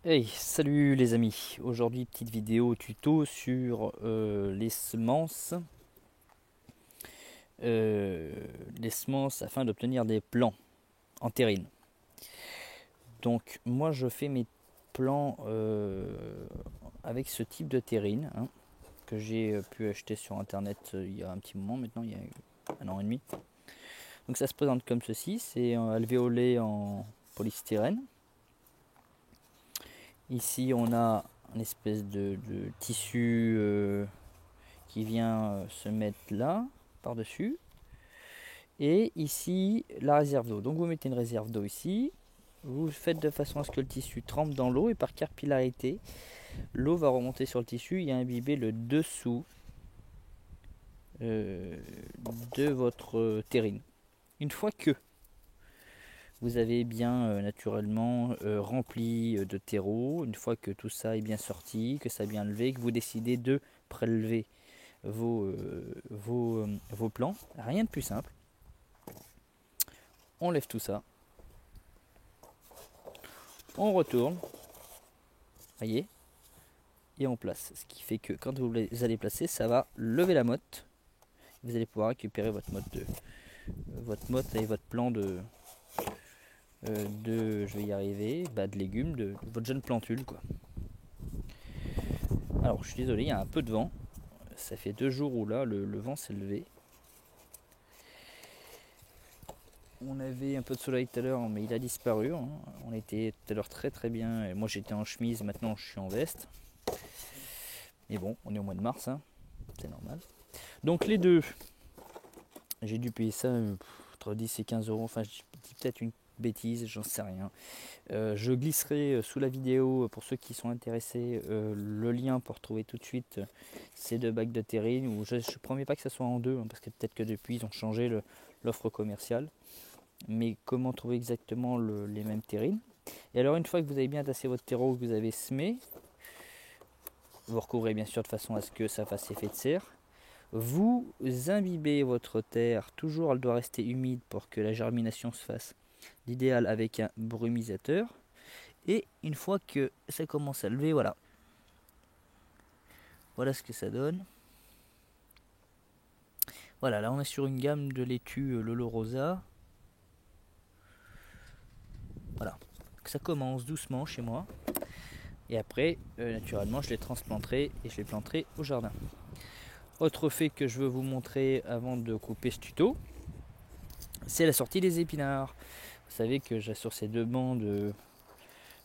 Hey, salut les amis. Aujourd'hui, petite vidéo tuto sur euh, les semences afin d'obtenir des plants en terrine. Donc, moi, je fais mes plants avec ce type de terrine que j'ai pu acheter sur internet il y a un petit moment maintenant, il y a un an et demi. Donc, ça se présente comme ceci, c'est alvéolé en polystyrène. Ici, on a une espèce de tissu qui vient se mettre là, par-dessus. Et ici, la réserve d'eau. Donc vous mettez une réserve d'eau ici. Vous faites de façon à ce que le tissu trempe dans l'eau et par capillarité, l'eau va remonter sur le tissu et imbiber le dessous euh, de votre terrine. Une fois que vous avez bien naturellement rempli de terreau, une fois que tout ça est bien sorti, que ça a bien levé, que vous décidez de prélever vos plants, rien de plus simple. On lève tout ça, on retourne, voyez, et on place. Ce qui fait que quand vous les allez placer, ça va lever la motte. Vous allez pouvoir récupérer votre motte et votre plant je vais y arriver, de légumes, de votre jeune plantule quoi. Alors je suis désolé, il y a un peu de vent. Ça fait 2 jours où là le vent s'est levé. On avait un peu de soleil tout à l'heure, mais il a disparu. On était tout à l'heure très très bien. Et moi j'étais en chemise, maintenant je suis en veste. Mais bon, on est au mois de mars, c'est normal. Donc les deux, j'ai dû payer ça entre 10 et 15 euros. Enfin, je dis peut-être une bêtise, j'en sais rien. Je glisserai sous la vidéo, pour ceux qui sont intéressés, le lien pour retrouver tout de suite ces deux bacs de terrine. Je ne promets pas que ça soit en deux, parce que peut-être que depuis ils ont changé l'offre commerciale. Mais comment trouver exactement les mêmes terrines. Et alors une fois que vous avez bien tassé votre terreau, que vous avez semé, vous recouvrez bien sûr de façon à ce que ça fasse effet de serre. Vous imbibez votre terre, toujours elle doit rester humide pour que la germination se fasse. L'idéal avec un brumisateur. Et une fois que ça commence à lever, voilà. Voilà ce que ça donne. Voilà, là on est sur une gamme de laitue Lolo Rosa. Voilà. Donc ça commence doucement chez moi. Et après, naturellement, je les transplanterai et je les planterai au jardin. Autre fait que je veux vous montrer avant de couper ce tuto, c'est la sortie des épinards. Vous savez que j'ai sur ces deux bandes,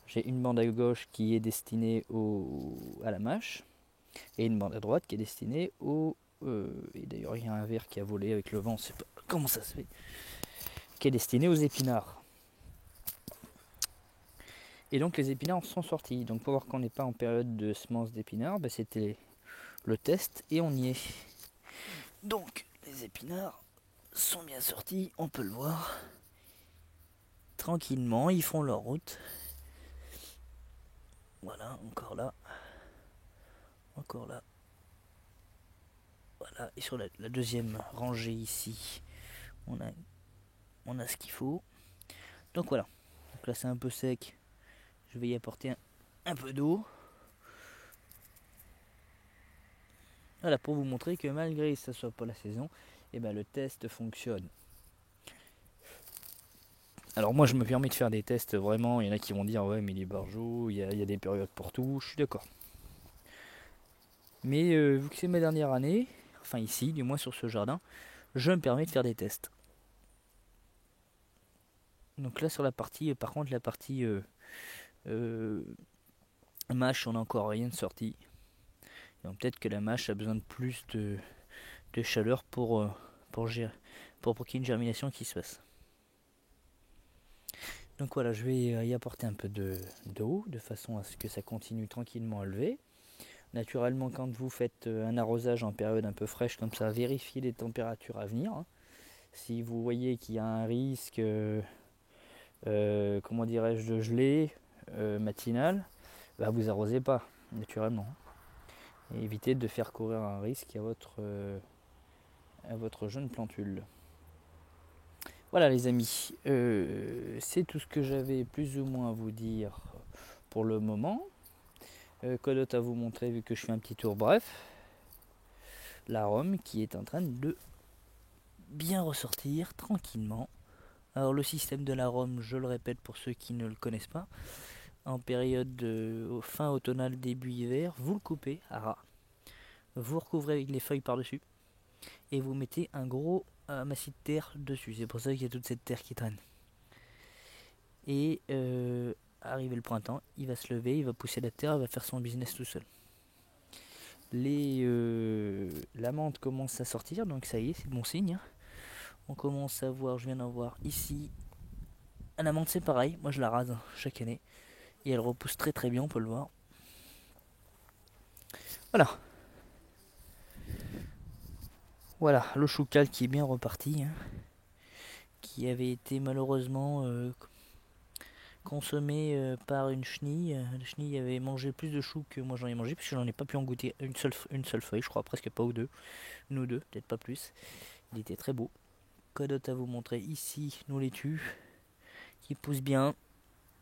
j'ai une bande à gauche qui est destinée à la mâche et une bande à droite qui est destinée et d'ailleurs il y a un verre qui a volé avec le vent, on sait pas comment ça se fait, qui est destiné aux épinards. Et donc les épinards sont sortis. Donc pour voir qu'on n'est pas en période de semence d'épinards, c'était le test et on y est. Donc les épinards sont bien sortis, on peut le voir. Tranquillement, ils font leur route. Voilà, encore là. Encore là. Voilà, et sur la deuxième rangée ici, on a, on a ce qu'il faut. Donc voilà. Donc là c'est un peu sec. Je vais y apporter un peu d'eau. Voilà, pour vous montrer que malgré que ça soit pas la saison, le test fonctionne. Alors moi je me permets de faire des tests vraiment, il y en a qui vont dire ouais mais les barjots, il y a des périodes pour tout, je suis d'accord. Mais vu que c'est ma dernière année, enfin ici, du moins sur ce jardin, je me permets de faire des tests. Donc là sur la partie, par contre la partie euh, mâche, on n'a encore rien de sorti. Donc peut-être que la mâche a besoin de plus de chaleur pour qu'il y ait une germination qui se fasse. Donc voilà, je vais y apporter un peu d'eau de façon à ce que ça continue tranquillement à lever. Naturellement, quand vous faites un arrosage en période un peu fraîche comme ça, vérifiez les températures à venir. Si vous voyez qu'il y a un risque, comment dirais-je, de gelée matinale, vous arrosez pas, naturellement. Et évitez de faire courir un risque à votre jeune plantule. Voilà les amis, c'est tout ce que j'avais plus ou moins à vous dire pour le moment. Quoi d'autre à vous montrer vu que je fais un petit tour? Bref, l'arôme qui est en train de bien ressortir tranquillement. Alors le système de l'arôme, je le répète pour ceux qui ne le connaissent pas, en période fin automnale, début hiver, vous le coupez à ras, vous recouvrez avec les feuilles par-dessus et vous mettez un gros amassis de terre dessus. C'est pour ça qu'il y a toute cette terre qui traîne. Et arrivé le printemps, il va se lever, il va pousser la terre, il va faire son business tout seul. La menthe commence à sortir, donc ça y est, c'est bon signe. Hein. On commence à voir, je viens d'en voir ici. La menthe c'est pareil, moi je la rase chaque année. Et elle repousse très très bien, on peut le voir. Voilà. Voilà, le choucal qui est bien reparti. Hein, qui avait été malheureusement consommé par une chenille. La chenille avait mangé plus de choux que moi j'en ai mangé, puisque j'en ai pas pu en goûter une seule feuille, je crois, presque pas ou deux. Une ou deux, peut-être pas plus. Il était très beau. Quoi d'autre à vous montrer? Ici, nos laitues qui poussent bien.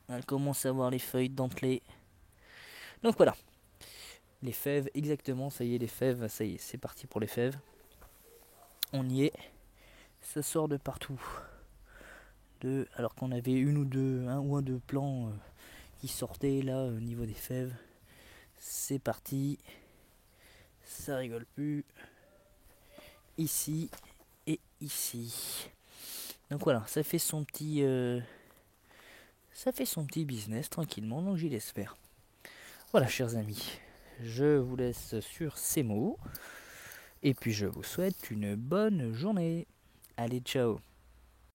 Elle commence à avoir les feuilles dentelées. Donc voilà. Les fèves, exactement, ça y est, les fèves, ça y est, c'est parti pour les fèves. On y est. Ça sort de partout. Alors qu'on avait un ou deux plants qui sortaient là au niveau des fèves. C'est parti. Ça rigole plus. Ici et ici. Donc voilà, ça fait son petit business tranquillement, donc j'y laisse faire. Voilà, chers amis, je vous laisse sur ces mots et puis je vous souhaite une bonne journée. Allez, ciao.